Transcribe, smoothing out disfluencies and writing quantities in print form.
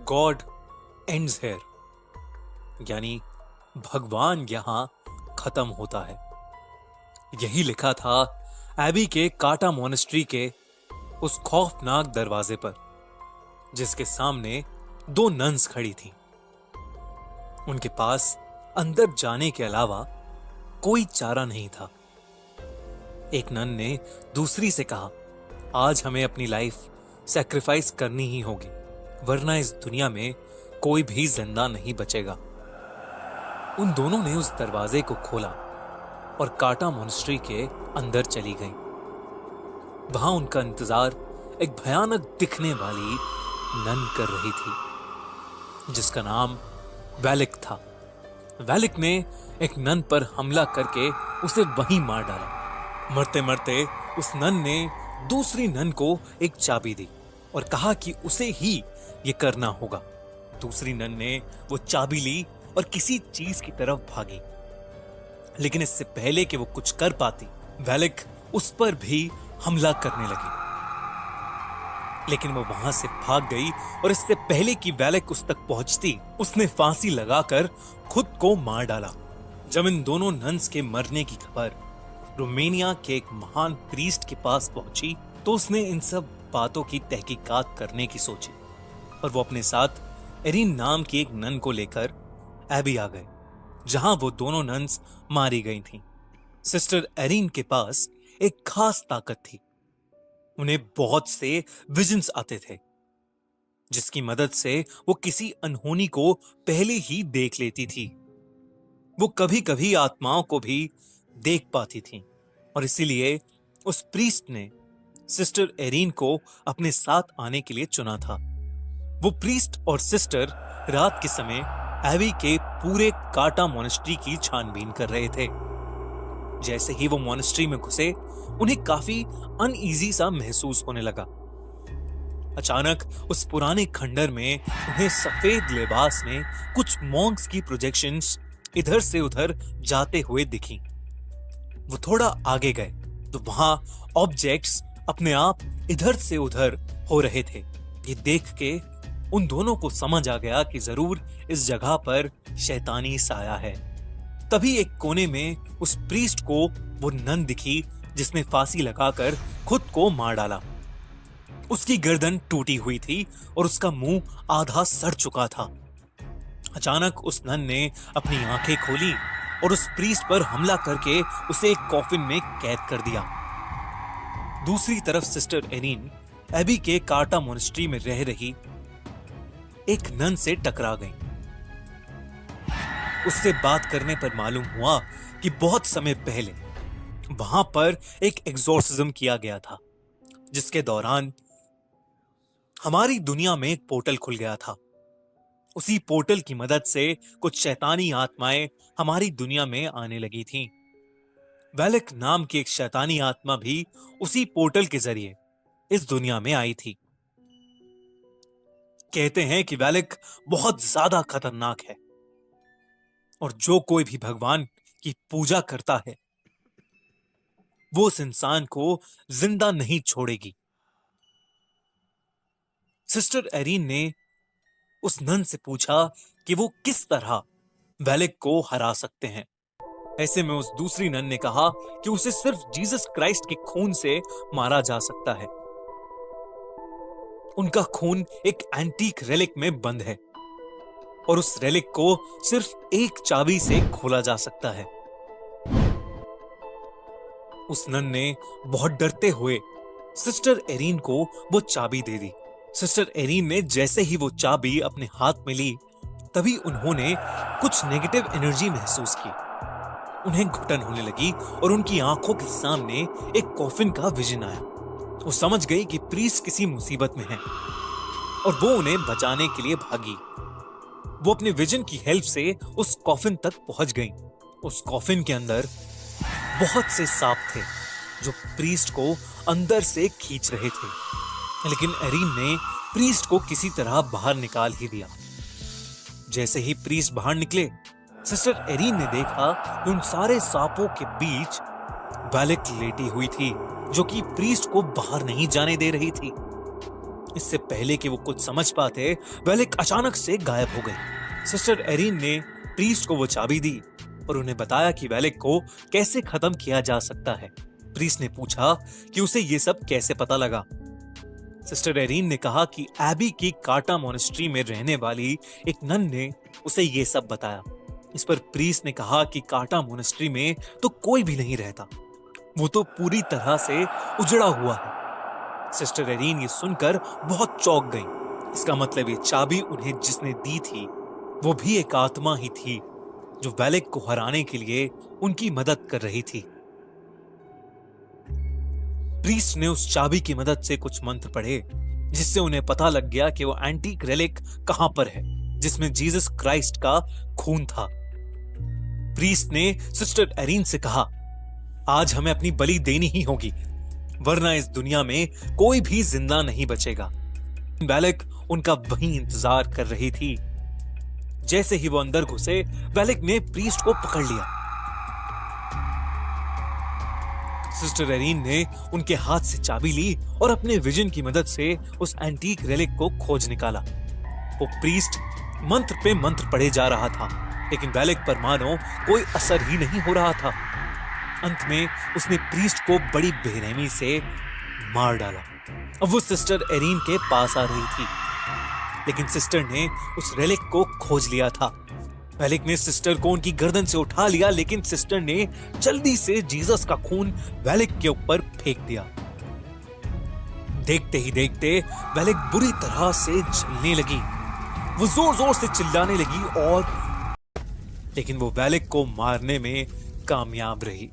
God ends here, यानी भगवान यहां खत्म होता है। यही लिखा था एबी के काटा मोनेस्ट्री के उस खौफनाक दरवाजे पर, जिसके सामने दो नन्स खड़ी थीं। उनके पास अंदर जाने के अलावा कोई चारा नहीं था। एक नन ने दूसरी से कहा, आज हमें अपनी लाइफ सैक्रिफाइस करनी ही होगी, वरना इस दुनिया में कोई भी जिंदा नहीं बचेगा। उन दोनों ने उस दरवाजे को खोला और काटा मोनेस्ट्री के अंदर चली गईं। वहां उनका इंतजार एक भयानक दिखने वाली नन कर रही थी, जिसका नाम वैलिक था। वैलिक ने एक नन पर हमला करके उसे वहीं मार डाला। मरते मरते उस नन ने दूसरी नन को एक चाबी दी और कहा कि उसे ही ये करना होगा। दूसरी नन ने वो चाबी ली और किसी चीज की तरफ भागी, लेकिन इससे पहले कि वो कुछ कर पाती, वैलिक उस पर भी हमला करने लगी। लेकिन वो वहां से भाग गई और इससे पहले कि वैलिक उस तक पहुंचती, उसने फांसी लगाकर खुद को मार डाला। जब इन दोनों नन्स के मरने की खबर रोमानिया के एक महान प्रीस्ट के पास पहुंची, तो उसने इन सब बातों की तहकीकात करने की सोची और वो अपने साथ एरिन नाम की एक नन को लेकर एबी आ गए, जहां वो दोनों नन्स मारी गई थीं। सिस्टर एरिन के पास एक खास ताकत थी। उन्हें बहुत से विजन्स आते थे, जिसकी मदद से वो किसी अनहोनी को पहले ही देख लेती थी। वो कभी कभी आत्माओं को भी देख पाती थी और इसीलिए उस प्रीस्ट ने सिस्टर एरिन को अपने साथ आने के लिए चुना था। वो प्रीस्ट और सिस्टर रात के समय एबी के पूरे काटा मोनेस्ट्री की छानबीन कर रहे थे। जैसे ही वो मोनेस्ट्री में घुसे, उन्हें काफी अनईजी सा महसूस होने लगा। अचानक उस पुराने खंडर में उन्हें सफेद लिबास में कुछ मॉन्क्स की प्रोजेक्शंस इधर से उधर जाते हुए दिखी। वो थोड़ा आगे गए तो वहां ऑब्जेक्ट्स अपने आप इधर से उधर हो रहे थे। ये देख के उन दोनों को समझ आ गया कि जरूर इस जगह पर शैतानी साया है। तभी एक कोने में उस प्रीस्ट को वो नन दिखी जिसने फांसी लगाकर खुद को मार डाला। उसकी गर्दन टूटी हुई थी और उसका मुंह आधा सड़ चुका था। अचानक उस नन ने अपनी आंखें खोली और उस प्रीस्ट पर हमला करके उसे एक कॉफिन में कैद कर दिया। दूसरी तरफ सिस्टर एरिन एबी के काटा मोनेस्ट्री में रह रही एक नन से टकरा गई। उससे बात करने पर मालूम हुआ कि बहुत समय पहले वहां पर एक एग्जॉर्सिज्म किया गया था, जिसके दौरान हमारी दुनिया में एक पोर्टल खुल गया था। उसी पोर्टल की मदद से कुछ शैतानी आत्माएं हमारी दुनिया में आने लगी थीं। वैलिक नाम की एक शैतानी आत्मा भी उसी पोर्टल के जरिए इस दुनिया में आई थी। कहते हैं कि वैलिक बहुत ज्यादा खतरनाक है और जो कोई भी भगवान की पूजा करता है, वो उस इंसान को जिंदा नहीं छोड़ेगी। सिस्टर एरिन ने उस नन से पूछा कि वो किस तरह वैलिक को हरा सकते हैं। ऐसे में उस दूसरी नन ने कहा कि उसे सिर्फ जीसस क्राइस्ट के खून से मारा जा सकता है। उनका खून एक एंटीक रेलिक में बंद है और उस रेलिक को सिर्फ एक चाबी से खोला जा सकता है। उस नन ने बहुत डरते हुए सिस्टर एरिन को वो चाबी दे दी। सिस्टर एरिन ने जैसे ही वो चाबी अपने हाथ में ली, तभी उन्होंने कुछ नेगेटिव एनर्जी महसूस की। उन्हें घुटन होने लगी और उनकी आंखों के सामने एक कॉफिन का विजन आया। वो समझ गई कि प्रीस्ट किसी मुसीबत में है और वो उन्हें बचाने के लिए भागी। वो अपने विजन की हेल्प से उस कॉफिन तक पहुंच गई। उस कॉफिन के अंदर बहुत से सांप थे जो प्रीस्ट को अंदर से खींच रहे थे, लेकिन एरिन ने प्रीस्ट को किसी तरह बाहर निकाल ही दिया। जैसे ही प्रीस्ट बाहर निकले, सिस्टर एरिन ने देखा कि उन सारे सांपों के बीच वैलिक लेटी हुई थी, जो कि प्रीस्ट को बाहर नहीं जाने दे रही थी। इससे पहले कि वो कुछ समझ पाते, वेलिक अचानक से गायब हो गई। सिस्टर एरिन ने प्रीस्ट को वो चाबी दी और उन्हें बताया कि वेलिक को कैसे खत्म किया जा सकता है। प्रीस्ट ने पूछा कि उसे ये सब कैसे पता लगा। सिस्टर एरिन ने कहा कि एबी की काटा मोनेस्ट्री में रहने वाली एक नन ने उसे ये सब बताया। इस पर प्रीस्ट ने कहा कि काटा मोनेस्ट्री में तो कोई भी नहीं रहता, वो तो पूरी तरह से उजड़ा हुआ है। सिस्टर एरिन ये सुनकर बहुत चौंक गई। इसका मतलब ये चाबी उन्हें जिसने दी थी वो भी एक आत्मा ही थी जो वेलिक को हराने के लिए उनकी मदद कर रही थी। प्रीस्ट ने उस चाबी की मदद से कुछ मंत्र पढ़े जिससे उन्हें पता लग गया कि वो एंटीक रेलिक कहां पर है जिसमें जीसस क्राइस्ट का खून था। प्रीस्ट ने सिस्टर एरिन से कहा, आज हमें अपनी बलि देनी ही होगी, वरना इस दुनिया में कोई भी जिंदा नहीं बचेगा। वेलिक उनका वहीं इंतजार कर रही थी। जैसे ही वो अंदर घुसे, वेलिक ने प्रीस्ट को पकड़ लिया। सिस्टर एरिन ने उनके हाथ से चाबी ली और अपने विजन की मदद से उस एंटीक रेलिक को खोज निकाला। वो प्रीस्ट मंत्र पे मंत्र पढ़े जा रहा था, लेकिन वेलिक पर मानो कोई असर ही नहीं हो रहा था। अंत में उसने प्रीस्ट को बड़ी बेरहमी से मार डाला। अब वो सिस्टर एरिन के पास आ रही थी, लेकिन सिस्टर ने उस रेलिक को खोज लिया था। वेलिक ने सिस्टर को उनकी गर्दन से उठा लिया, लेकिन सिस्टर ने जल्दी से जीसस का खून वेलिक के ऊपर फेंक दिया। देखते ही देखते वेलिक बुरी तरह से जलने लगी। वो जोर जोर से चिल्लाने लगी लेकिन वो वेलिक को मारने में कामयाब रही।